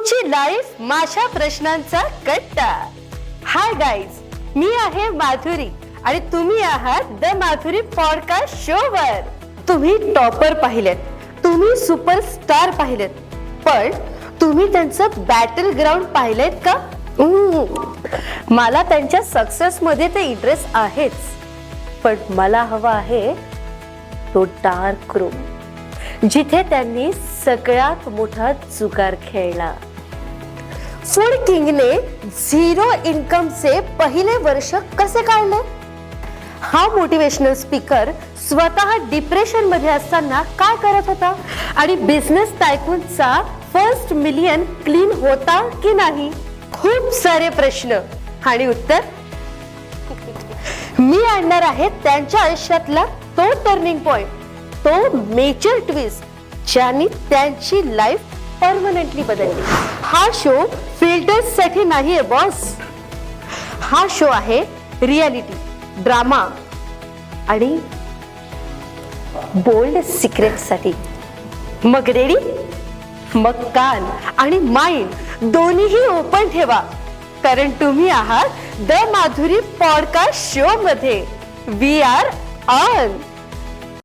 तुमची लाईफ माझ्या प्रश्नांचा कट्टा. हाय गाईज, मी आहे माधुरी आणि तुम्ही आहात द माधुरी पॉडकास्ट शो वर. तुम्ही टॉपर पाहिलेत, तुम्ही सुपरस्टार पाहिलेत, पण तुम्ही त्यांचं बॅटल ग्राउंड पाहिलेत का? मला त्यांच्या सक्सेस मध्ये ते इंटरेस्ट आहेच, पण मला हवा आहे तो डार्क रूम, जिथे त्यांनी सगळ्यात मोठा जुगार खेळला. फूड किंगने 0 इन्कमचे पहिले वर्ष कसे काढले? हा मोटिवेशनल स्पीकर स्वतः डिप्रेशन मध्ये असताना काय करत होता आणि बिझनेस टायकूनचा फर्स्ट मिलियन क्लीन होता की नाही? खूप सारे प्रश्न आणि उत्तर मी आणणार आहे त्यांच्या आयुष्यातला तो टर्निंग पॉइंट, तो मेजर ट्विस्ट ज्याने त्यांची लाईफ परमनंटली बदलली. हा शो फिल्टर्स साठी नाहीये बॉस. हा शो आहे रियालिटी, ड्रामा आणि बोल्ड सिक्रेट साठी. मग रेडी? मग कान आणि माइंड दोन्हीही ओपन ठेवा, कारण तुम्ही आहात द माधुरी पॉडकास्ट शो मध्ये. We are on.